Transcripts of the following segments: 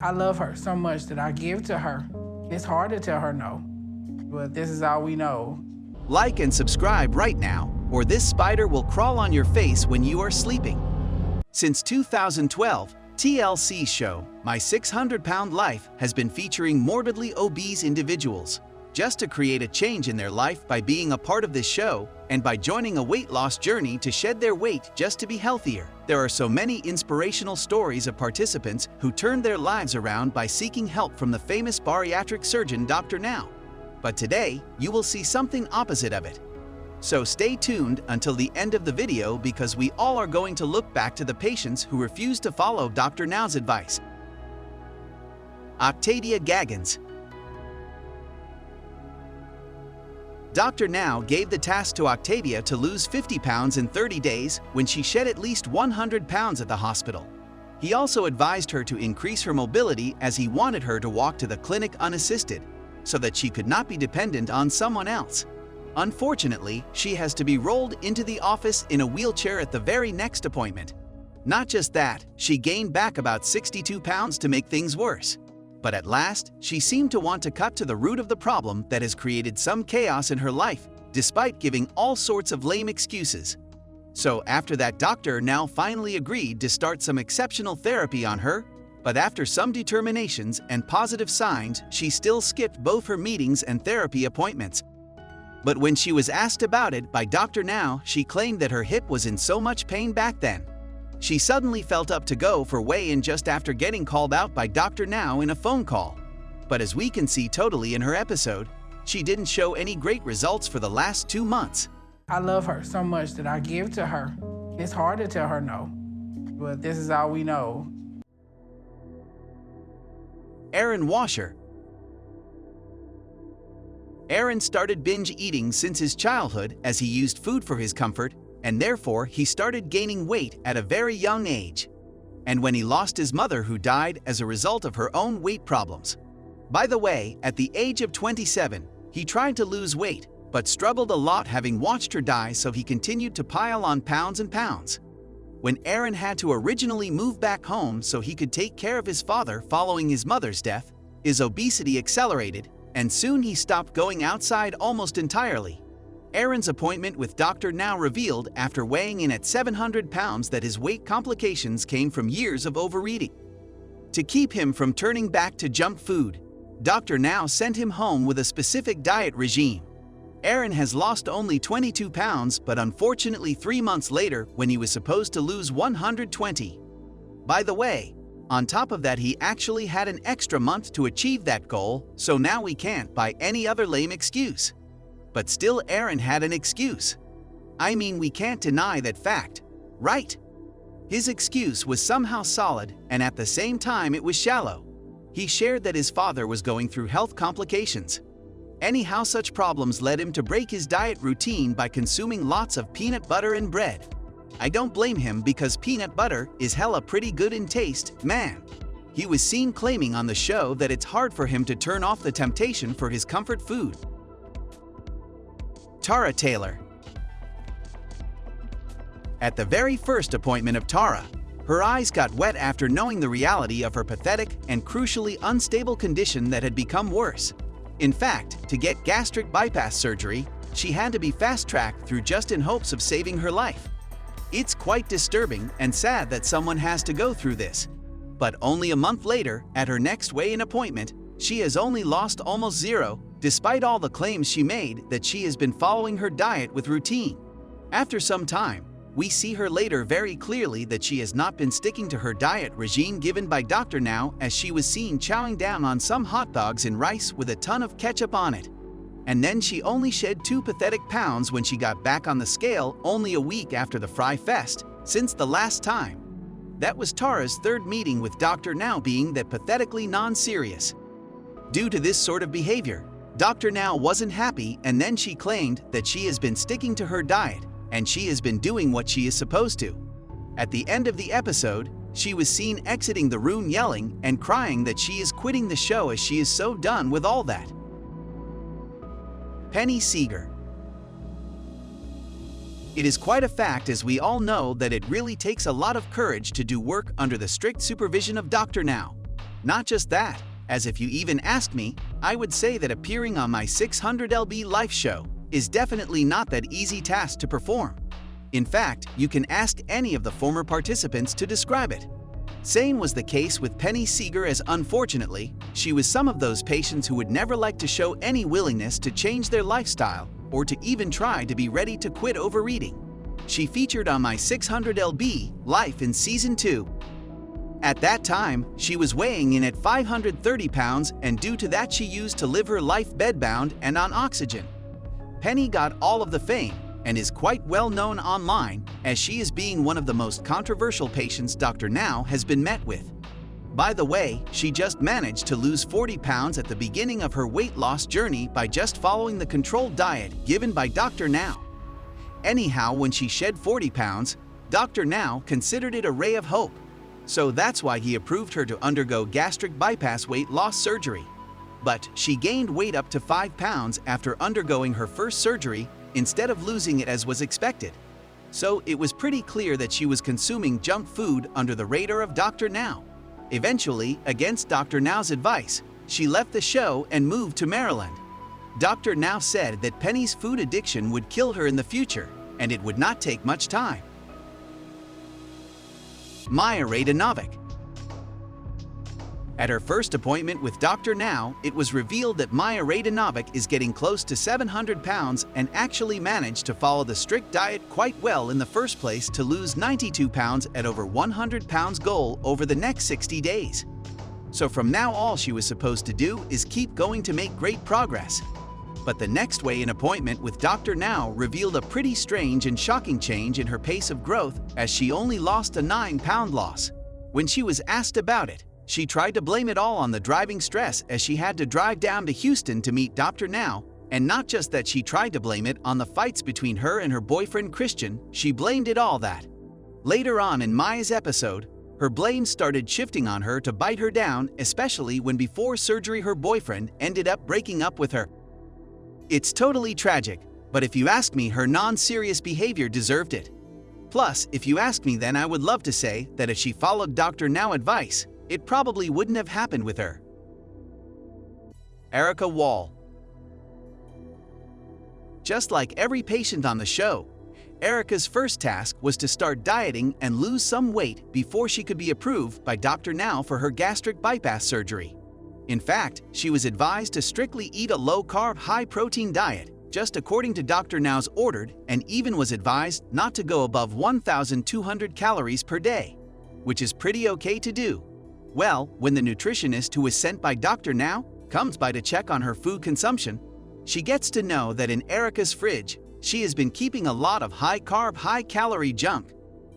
I love her so much that I give to her. It's hard to tell her no, but this is all we know. Like and subscribe right now, or this spider will crawl on your face when you are sleeping. Since 2012, TLC's show, My 600-Pound Life, has been featuring morbidly obese individuals. Just to create a change in their life by being a part of this show and by joining a weight loss journey to shed their weight just to be healthier. There are so many inspirational stories of participants who turned their lives around by seeking help from the famous bariatric surgeon Dr. Now. But today, you will see something opposite of it. So stay tuned until the end of the video because we all are going to look back to the patients who refused to follow Dr. Now's advice. Octavia Gaggins. Dr. Now gave the task to Octavia to lose 50 pounds in 30 days when she shed at least 100 pounds at the hospital. He also advised her to increase her mobility as he wanted her to walk to the clinic unassisted, so that she could not be dependent on someone else. Unfortunately, she has to be rolled into the office in a wheelchair at the very next appointment. Not just that, she gained back about 62 pounds to make things worse. But at last, she seemed to want to cut to the root of the problem that has created some chaos in her life, despite giving all sorts of lame excuses. So after that, Dr. Now finally agreed to start some exceptional therapy on her, but after some determinations and positive signs, she still skipped both her meetings and therapy appointments. But when she was asked about it by Dr. Now, she claimed that her hip was in so much pain back then. She suddenly felt up to go for weigh-in just after getting called out by Dr. Now in a phone call. But as we can see totally in her episode, she didn't show any great results for the last 2 months. I love her so much that I give to her. It's hard to tell her no, but this is all we know. Aaron Washer. Aaron started binge eating since his childhood as he used food for his comfort, and therefore he started gaining weight at a very young age. And when he lost his mother who died as a result of her own weight problems. By the way, at the age of 27, he tried to lose weight, but struggled a lot having watched her die, so he continued to pile on pounds and pounds. When Aaron had to originally move back home so he could take care of his father following his mother's death, his obesity accelerated, and soon he stopped going outside almost entirely. Aaron's appointment with Dr. Now revealed after weighing in at 700 pounds that his weight complications came from years of overeating. To keep him from turning back to junk food, Dr. Now sent him home with a specific diet regime. Aaron has lost only 22 pounds, but unfortunately 3 months later when he was supposed to lose 120. By the way, on top of that, he actually had an extra month to achieve that goal, so now we can't buy any other lame excuse. But still, Aaron had an excuse. I mean, we can't deny that fact, right? His excuse was somehow solid, and at the same time it was shallow. He shared that his father was going through health complications. Anyhow, such problems led him to break his diet routine by consuming lots of peanut butter and bread. I don't blame him because peanut butter is hella pretty good in taste, man. He was seen claiming on the show that it's hard for him to turn off the temptation for his comfort food. Tara Taylor. At the very first appointment of Tara, her eyes got wet after knowing the reality of her pathetic and crucially unstable condition that had become worse. In fact, to get gastric bypass surgery, she had to be fast-tracked through just in hopes of saving her life. It's quite disturbing and sad that someone has to go through this. But only a month later, at her next weigh-in appointment, she has only lost almost zero, despite all the claims she made that she has been following her diet with routine. After some time, we see her later very clearly that she has not been sticking to her diet regime given by Dr. Now, as she was seen chowing down on some hot dogs and rice with a ton of ketchup on it. And then she only shed 2 pathetic pounds when she got back on the scale only a week after the Fry Fest, since the last time. That was Tara's 3rd meeting with Dr. Now, being that pathetically non-serious. Due to this sort of behavior, Dr. Now wasn't happy, and then she claimed that she has been sticking to her diet and she has been doing what she is supposed to. At the end of the episode, she was seen exiting the room yelling and crying that she is quitting the show as she is so done with all that. Penny Seeger. It is quite a fact, as we all know, that it really takes a lot of courage to do work under the strict supervision of Dr. Now. Not just that, as if you even ask me, I would say that appearing on my 600lb Life show is definitely not that easy task to perform. In fact, you can ask any of the former participants to describe it. Same was the case with Penny Seeger, as unfortunately, she was some of those patients who would never like to show any willingness to change their lifestyle or to even try to be ready to quit overeating. She featured on my 600lb Life in Season 2. At that time, she was weighing in at 530 pounds, and due to that she used to live her life bedbound and on oxygen. Penny got all of the fame and is quite well known online, as she is being one of the most controversial patients Dr. Now has been met with. By the way, she just managed to lose 40 pounds at the beginning of her weight loss journey by just following the controlled diet given by Dr. Now. Anyhow, when she shed 40 pounds, Dr. Now considered it a ray of hope. So that's why he approved her to undergo gastric bypass weight loss surgery. But she gained weight up to 5 pounds after undergoing her first surgery instead of losing it as was expected. So it was pretty clear that she was consuming junk food under the radar of Dr. Now. Eventually, against Dr. Now's advice, she left the show and moved to Maryland. Dr. Now said that Penny's food addiction would kill her in the future, and it would not take much time. Maya Radanovic. At her first appointment with Dr. Now, it was revealed that Maya Radanovic is getting close to 700 pounds and actually managed to follow the strict diet quite well in the first place to lose 92 pounds at over 100 pounds goal over the next 60 days. So from now all she was supposed to do is keep going to make great progress. But the next weigh-in appointment with Dr. Now revealed a pretty strange and shocking change in her pace of growth, as she only lost a 9-pound loss. When she was asked about it, she tried to blame it all on the driving stress, as she had to drive down to Houston to meet Dr. Now, and not just that, she tried to blame it on the fights between her and her boyfriend Christian, she blamed it all that. Later on in Maya's episode, her blame started shifting on her to bite her down, especially when before surgery her boyfriend ended up breaking up with her. It's totally tragic, but if you ask me, her non-serious behavior deserved it. Plus, if you ask me, then I would love to say that if she followed Dr. Now advice, it probably wouldn't have happened with her. Erica Wall. Just like every patient on the show, Erica's first task was to start dieting and lose some weight before she could be approved by Dr. Now for her gastric bypass surgery. In fact, she was advised to strictly eat a low-carb, high-protein diet, just according to Dr. Now's ordered, and even was advised not to go above 1,200 calories per day, which is pretty okay to do. Well, when the nutritionist who was sent by Dr. Now comes by to check on her food consumption, she gets to know that in Erica's fridge, she has been keeping a lot of high-carb, high-calorie junk,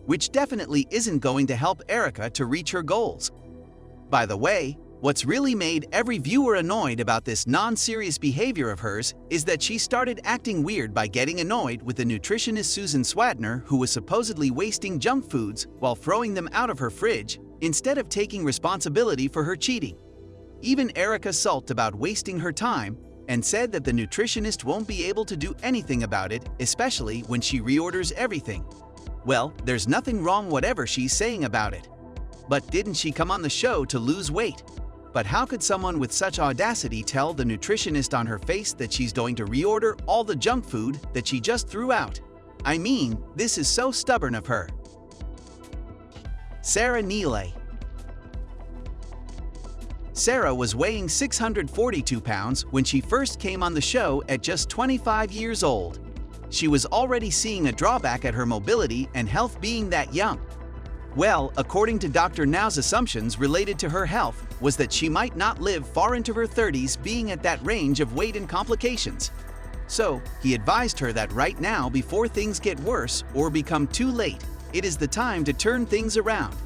which definitely isn't going to help Erica to reach her goals. By the way, what's really made every viewer annoyed about this non-serious behavior of hers is that she started acting weird by getting annoyed with the nutritionist Susan Swadner, who was supposedly wasting junk foods while throwing them out of her fridge, instead of taking responsibility for her cheating. Even Erica sulked about wasting her time and said that the nutritionist won't be able to do anything about it, especially when she reorders everything. Well, there's nothing wrong whatever she's saying about it. But didn't she come on the show to lose weight? But how could someone with such audacity tell the nutritionist on her face that she's going to reorder all the junk food that she just threw out? I mean, this is so stubborn of her. Sarah Neely. Sarah was weighing 642 pounds when she first came on the show at just 25 years old. She was already seeing a drawback at her mobility and health being that young. Well, according to Dr. Now's assumptions related to her health was that she might not live far into her 30s being at that range of weight and complications. So, he advised her that right now, before things get worse or become too late, it is the time to turn things around.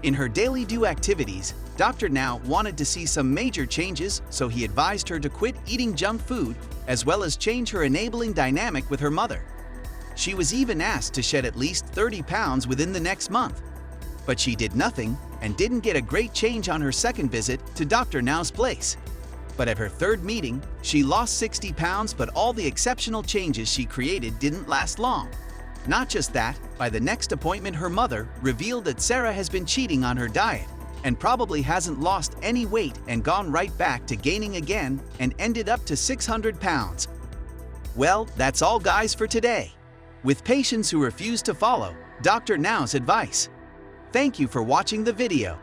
In her daily do activities, Dr. Now wanted to see some major changes, so he advised her to quit eating junk food as well as change her enabling dynamic with her mother. She was even asked to shed at least 30 pounds within the next month. But she did nothing and didn't get a great change on her second visit to Dr. Now's place. But at her third meeting, she lost 60 pounds, but all the exceptional changes she created didn't last long. Not just that, by the next appointment her mother revealed that Sarah has been cheating on her diet, and probably hasn't lost any weight and gone right back to gaining again and ended up to 600 pounds. Well, that's all guys for today, with patients who refuse to follow Dr. Now's advice. Thank you for watching the video.